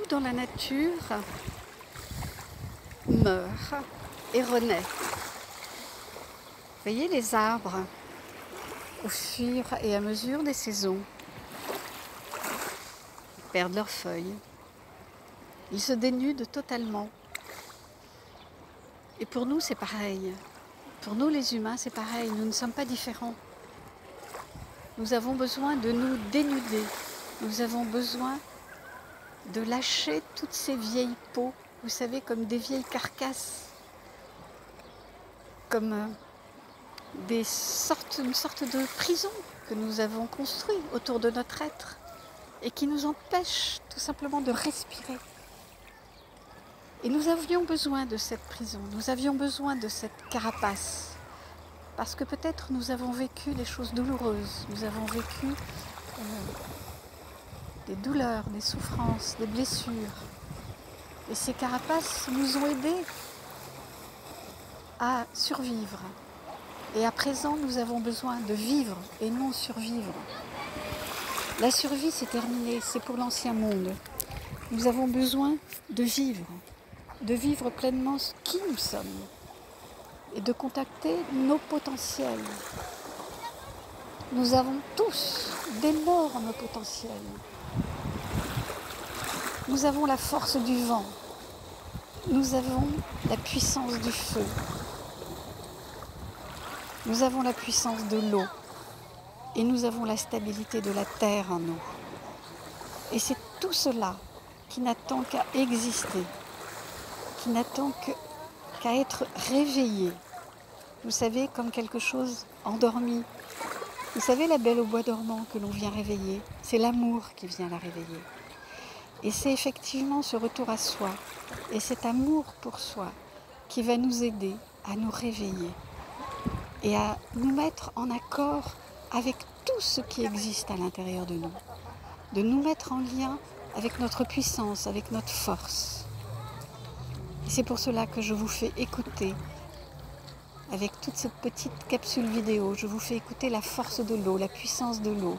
dans la nature meurt et renaît. Vous voyez les arbres, au fur et à mesure des saisons, perdent leurs feuilles. Ils se dénudent totalement. Et pour nous, c'est pareil. Pour nous, les humains, c'est pareil. Nous ne sommes pas différents. Nous avons besoin de nous dénuder. Nous avons besoin de lâcher toutes ces vieilles peaux, vous savez, comme des vieilles carcasses, comme une sorte de prison que nous avons construite autour de notre être et qui nous empêche tout simplement de respirer. Et nous avions besoin de cette prison, nous avions besoin de cette carapace, parce que peut-être nous avons vécu des choses douloureuses, nous avons vécu des douleurs, des souffrances, des blessures. Et ces carapaces nous ont aidés à survivre. Et à présent, nous avons besoin de vivre et non survivre. La survie, c'est terminé, c'est pour l'ancien monde. Nous avons besoin de vivre pleinement qui nous sommes et de contacter nos potentiels. Nous avons tous d'énormes potentiels. Nous avons la force du vent, nous avons la puissance du feu, nous avons la puissance de l'eau et nous avons la stabilité de la terre en nous. Et c'est tout cela qui n'attend qu'à exister, qui n'attend qu'à être réveillé. Vous savez, comme quelque chose endormi. Vous savez, la belle au bois dormant que l'on vient réveiller, c'est l'amour qui vient la réveiller. Et c'est effectivement ce retour à soi et cet amour pour soi qui va nous aider à nous réveiller et à nous mettre en accord avec tout ce qui existe à l'intérieur de nous mettre en lien avec notre puissance, avec notre force. Et c'est pour cela que je vous fais écouter, avec toute cette petite capsule vidéo, je vous fais écouter la force de l'eau, la puissance de l'eau,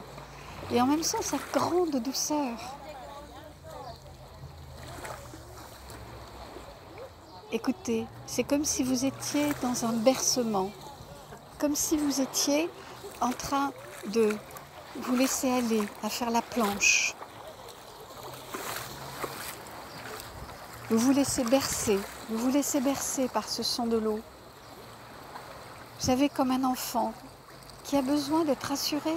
et en même temps sa grande douceur. Écoutez, c'est comme si vous étiez dans un bercement, comme si vous étiez en train de vous laisser aller, à faire la planche. Vous vous laissez bercer par ce son de l'eau. Vous savez, comme un enfant qui a besoin d'être rassuré,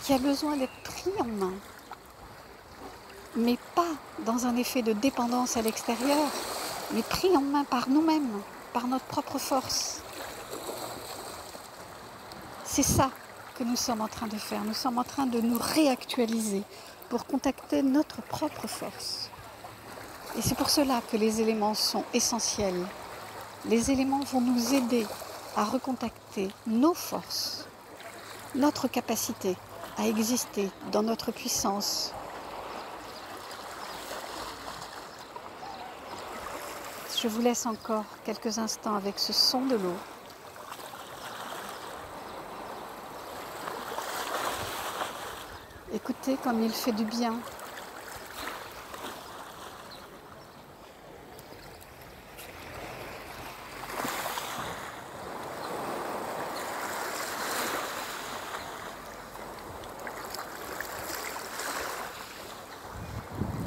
qui a besoin d'être pris en main, mais pas dans un effet de dépendance à l'extérieur, mais pris en main par nous-mêmes, par notre propre force. C'est ça que nous sommes en train de faire. Nous sommes en train de nous réactualiser pour contacter notre propre force. Et c'est pour cela que les éléments sont essentiels. Les éléments vont nous aider à recontacter nos forces, notre capacité à exister dans notre puissance. Je vous laisse encore quelques instants avec ce son de l'eau. Écoutez comme il fait du bien.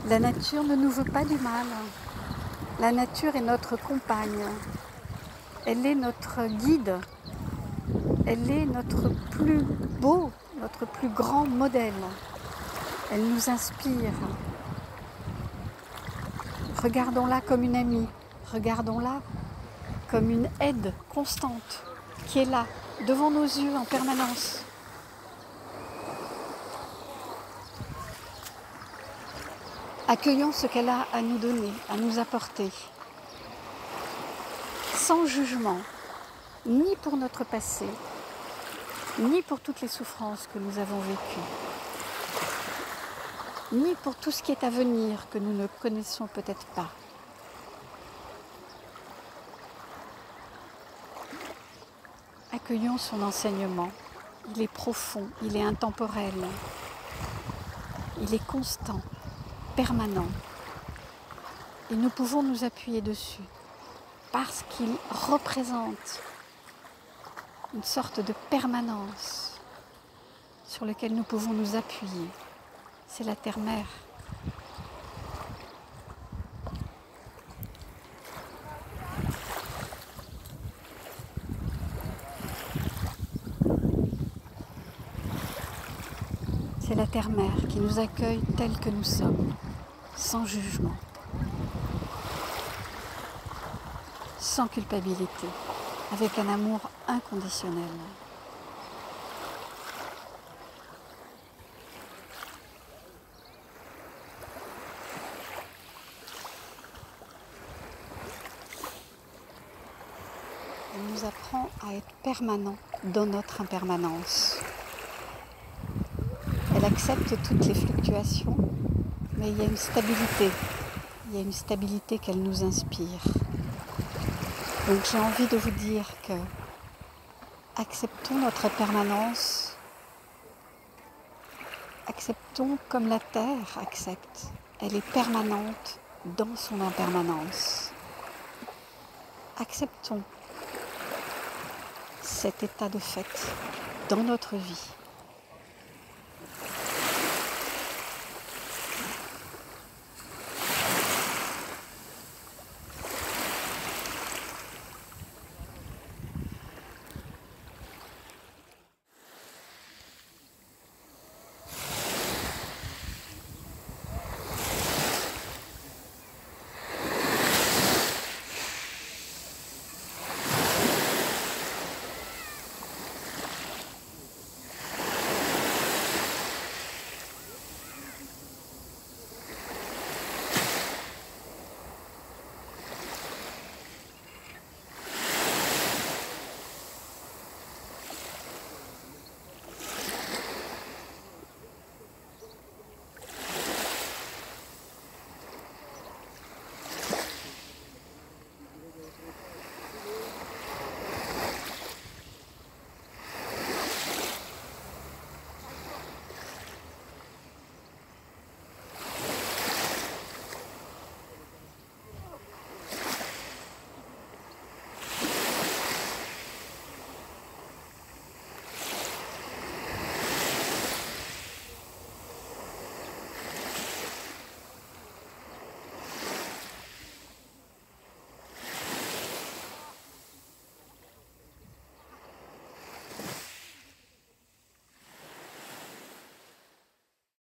La nature ne nous veut pas du mal. La nature est notre compagne. Elle est notre guide. Elle est notre plus beau, notre plus grand modèle. Elle nous inspire. Regardons-la comme une amie. Regardons-la comme une aide constante qui est là, devant nos yeux en permanence. Accueillons ce qu'elle a à nous donner, à nous apporter, sans jugement, ni pour notre passé, ni pour toutes les souffrances que nous avons vécues, ni pour tout ce qui est à venir que nous ne connaissons peut-être pas. Accueillons son enseignement. Il est profond, il est intemporel, il est constant. permanent. Et nous pouvons nous appuyer dessus parce qu'il représente une sorte de permanence sur laquelle nous pouvons nous appuyer. C'est la terre-mère. C'est la terre-mère qui nous accueille tels que nous sommes, sans jugement, sans culpabilité, avec un amour inconditionnel. Elle nous apprend à être permanent dans notre impermanence. Elle accepte toutes les fluctuations, mais il y a une stabilité. Il y a une stabilité qu'elle nous inspire. Donc j'ai envie de vous dire que acceptons notre permanence, acceptons comme la Terre accepte. Elle est permanente dans son impermanence. Acceptons cet état de fait dans notre vie.